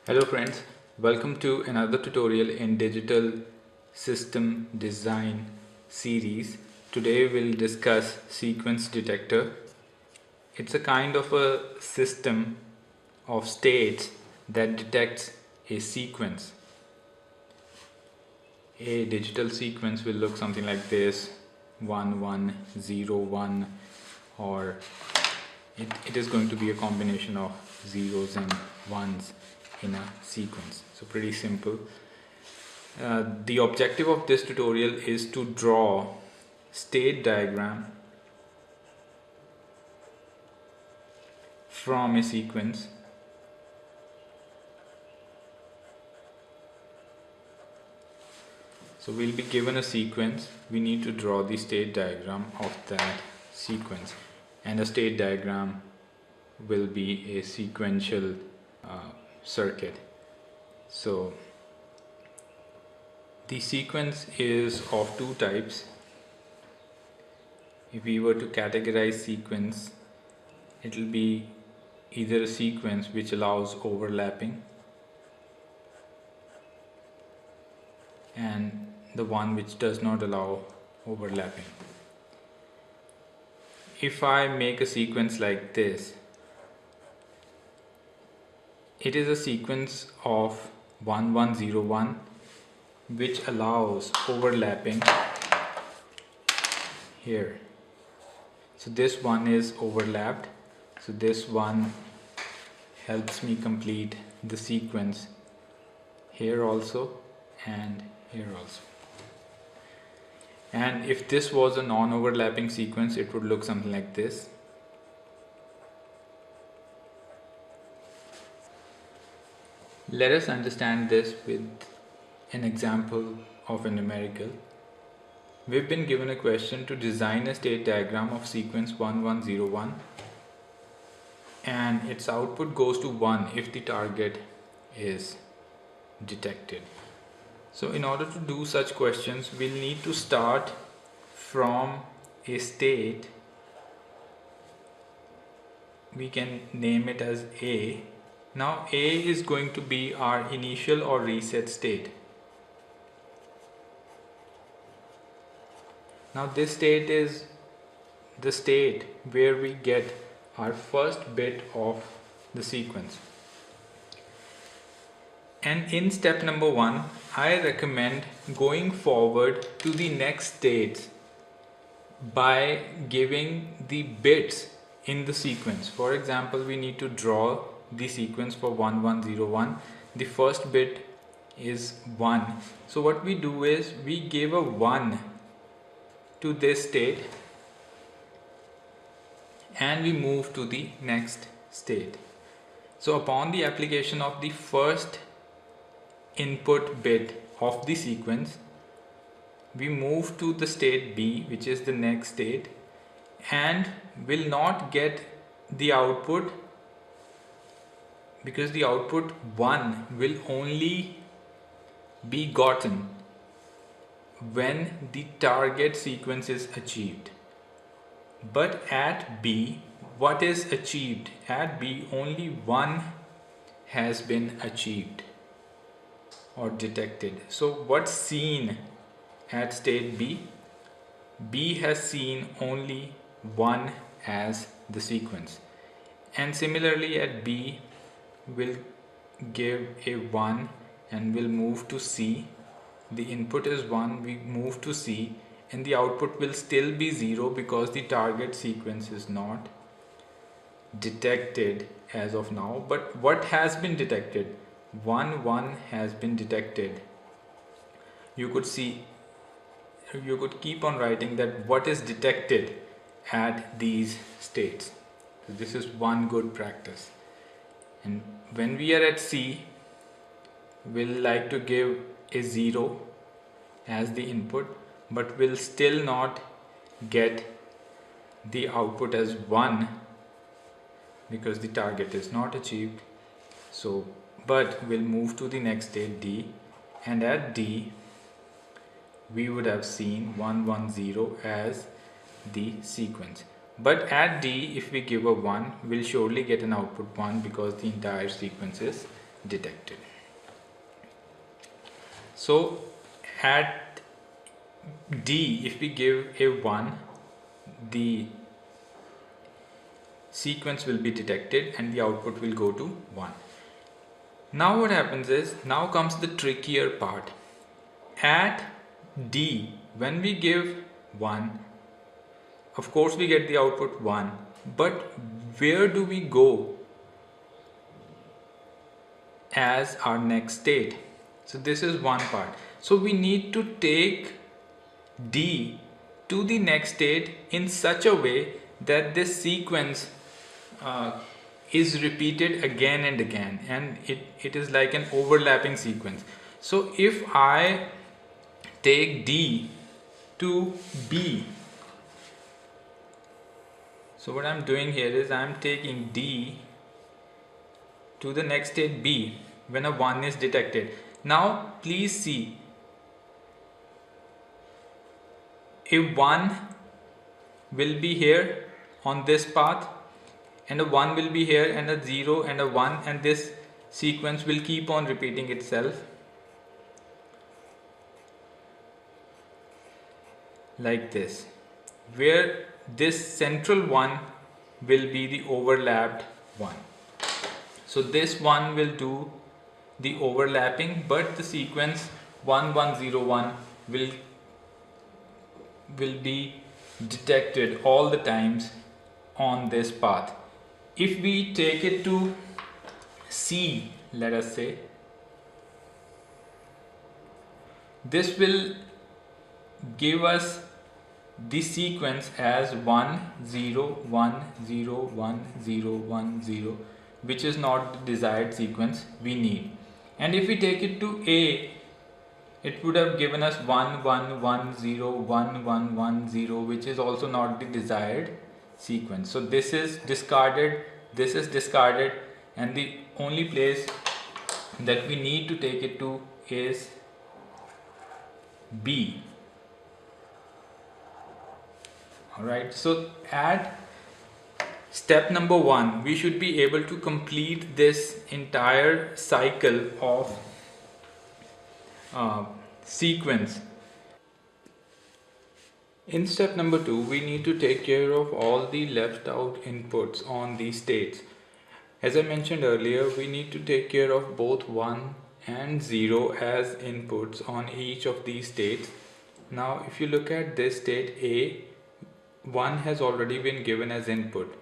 Hello friends, welcome to another tutorial in digital system design series. Today we'll discuss sequence detector. It's a kind of a system of states that detects a sequence. A digital sequence will look something like this: 1 1 0 1, or it is going to be a combination of zeros and ones in a sequence. So pretty simple. The objective of this tutorial is to draw state diagram from a sequence. So we'll be given a sequence, we need to draw the state diagram of that sequence, and a state diagram will be a sequential circuit. So the sequence is of two types. If we were to categorize sequence, it will be either a sequence which allows overlapping and the one which does not allow overlapping. If I make a sequence like this, it is a sequence of 1101 which allows overlapping here. So this one is overlapped, so this one helps me complete the sequence here also and here also. And if this was a non-overlapping sequence, it would look something like this. Let us understand this with an example of a numerical. We've been given a question to design a state diagram of sequence 1101, and its output goes to 1 if the target is detected. So in order to do such questions, we'll need to start from a state. We can name it as A. Now A is going to be our initial or reset state. Now this state is the state where we get our first bit of the sequence. And in step number 1, I recommend going forward to the next states by giving the bits in the sequence. For example, we need to draw the sequence for 1101. The first bit is 1. So what we do is we give a 1 to this state and we move to the next state. So upon the application of the first input bit of the sequence, we move to the state B, which is the next state, and will not get the output because the output 1 will only be gotten when the target sequence is achieved. But at B, what is achieved? At B, only 1 has been achieved or detected. So what's seen at state B? B has seen only 1 as the sequence. And similarly at B, we'll give a 1 and we'll move to C. The input is 1, we move to C, and the output will still be 0 because the target sequence is not detected as of now. But what has been detected? 1 1 has been detected. You could see, you could keep on writing that what is detected at these states. So this is one good practice. And when we are at C, we'll like to give a 0 as the input, but we'll still not get the output as 1 because the target is not achieved. So but we'll move to the next state D, and at D we would have seen 110 as the sequence. But at D, if we give a 1, we'll surely get an output 1 because the entire sequence is detected. So at D, if we give a 1, the sequence will be detected and the output will go to 1. Now what happens is, now comes the trickier part. At D, when we give 1, of course we get the output 1, but where do we go as our next state? So this is one part. So we need to take D to the next state in such a way that this sequence is repeated again and again, and it is like an overlapping sequence. So if I take D to B, so what I'm doing here is I'm taking D to the next state B when a 1 is detected. Now please see, a 1 will be here on this path, and a 1 will be here, and a 0 and a 1, and this sequence will keep on repeating itself like this, where this central one will be the overlapped one. So this one will do the overlapping, but the sequence 1101 will be detected all the times on this path. If we take it to C, let us say, this will give us the sequence as 1 0 1 0 1 0 1 0, which is not the desired sequence we need. And if we take it to A, it would have given us 1 1 1 0 1 1 1 0, which is also not the desired sequence. So this is discarded, this is discarded, and the only place that we need to take it to is B. Alright, so at step number 1, we should be able to complete this entire cycle of sequence. In step number 2, we need to take care of all the left out inputs on these states. As I mentioned earlier, we need to take care of both 1 and 0 as inputs on each of these states. Now if you look at this state A, 1 has already been given as input,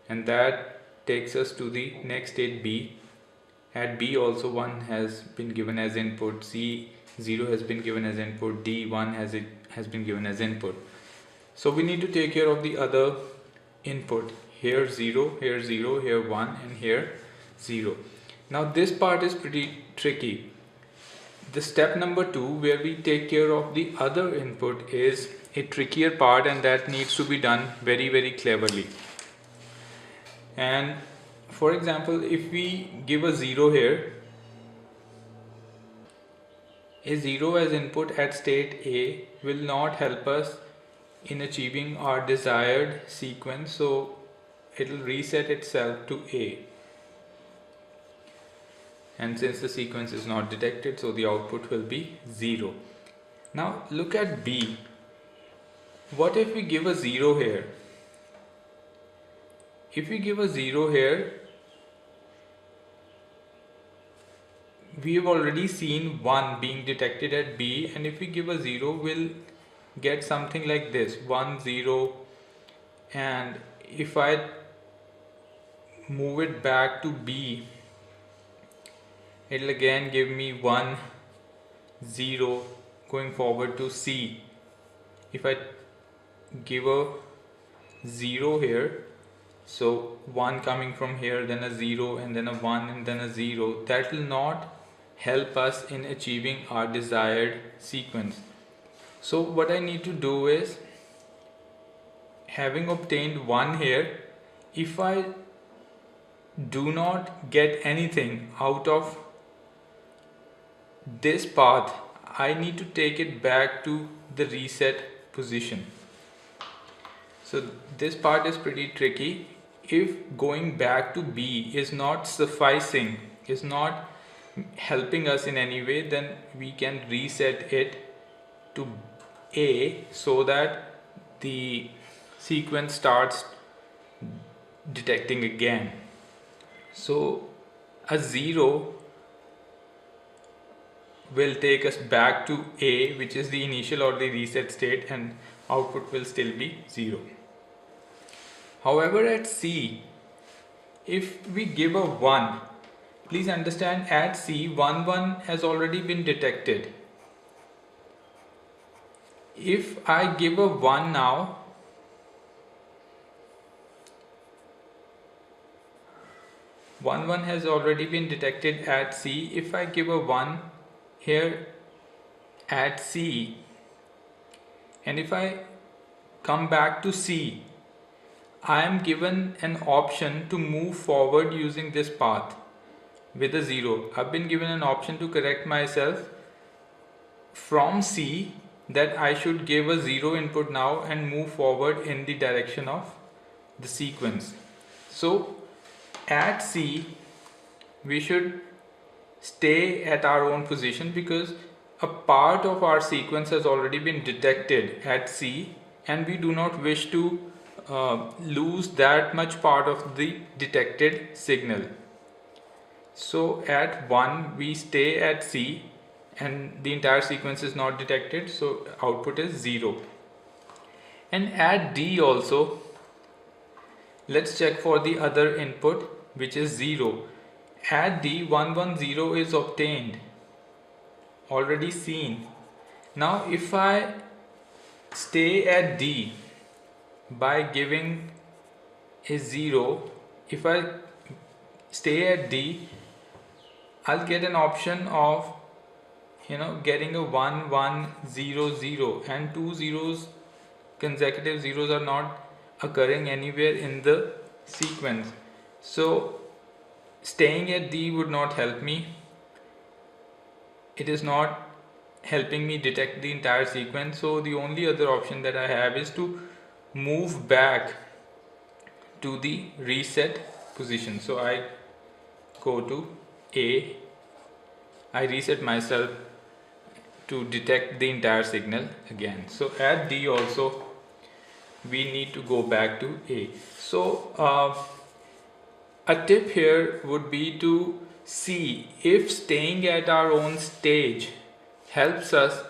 and that takes us to the next state B. At B also 1 has been given as input, C 0 has been given as input, D 1 has been given as input. So we need to take care of the other input. Here 0, here 0, here 1, and here 0. Now this part is pretty tricky. The step number 2, where we take care of the other input, is a trickier part, and that needs to be done very cleverly. And for example, if we give a 0 here, a 0 as input at state A will not help us in achieving our desired sequence, so it will reset itself to A. And since the sequence is not detected, so the output will be 0. Now look at B. What if we give a 0 here? If we give a 0 here, we have already seen 1 being detected at B, and if we give a 0, we'll get something like this, 1 0, and if I move it back to B, it'll again give me 1 0 going forward to C. If I give a 0 here, so 1 coming from here, then a 0, and then a 1, and then a 0, that will not help us in achieving our desired sequence. So what I need to do is, having obtained 1 here, if I do not get anything out of this path, I need to take it back to the reset position. So this part is pretty tricky. If going back to B is not sufficing is not helping us in any way, then we can reset it to A so that the sequence starts detecting again. So a 0 will take us back to A, which is the initial or the reset state, and output will still be 0. However, at C, if we give a 1, please understand at C 1 has already been detected. If I give a 1 now, one has already been detected at C. If I give a 1 here at C, and if I come back to C, I am given an option to move forward using this path with a 0. I've been given an option to correct myself from C that I should give a 0 input now and move forward in the direction of the sequence. So at C we should stay at our own position because a part of our sequence has already been detected at C, and we do not wish to lose that much part of the detected signal. So at 1 we stay at C and the entire sequence is not detected, so output is 0. And at D also, let's check for the other input, which is 0. At D 110 is obtained, already seen. Now if I stay at D by giving a 0, if I stay at D, I'll get an option of getting a 1 1 0 0, and two zeros, consecutive zeros, are not occurring anywhere in the sequence. So staying at D would not help me. It is not helping me detect the entire sequence. So the only other option that I have is to move back to the reset position. So I go to A, I reset myself to detect the entire signal again. So at D also we need to go back to A. So a tip here would be to see if staying at our own stage helps us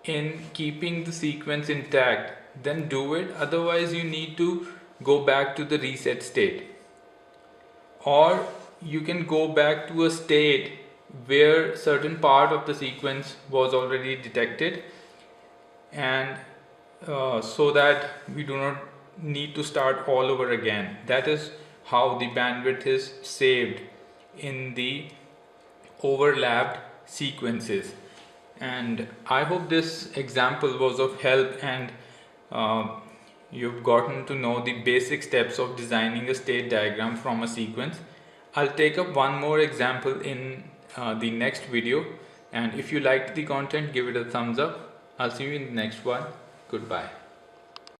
in keeping the sequence intact, then do it. Otherwise you need to go back to the reset state, or you can go back to a state where certain part of the sequence was already detected, and so that we do not need to start all over again. That is how the bandwidth is saved in the overlapped sequences. And I hope this example was of help, and you've gotten to know the basic steps of designing a state diagram from a sequence. I'll take up one more example in the next video, and if you liked the content, give it a thumbs up. I'll see you in the next one. Goodbye.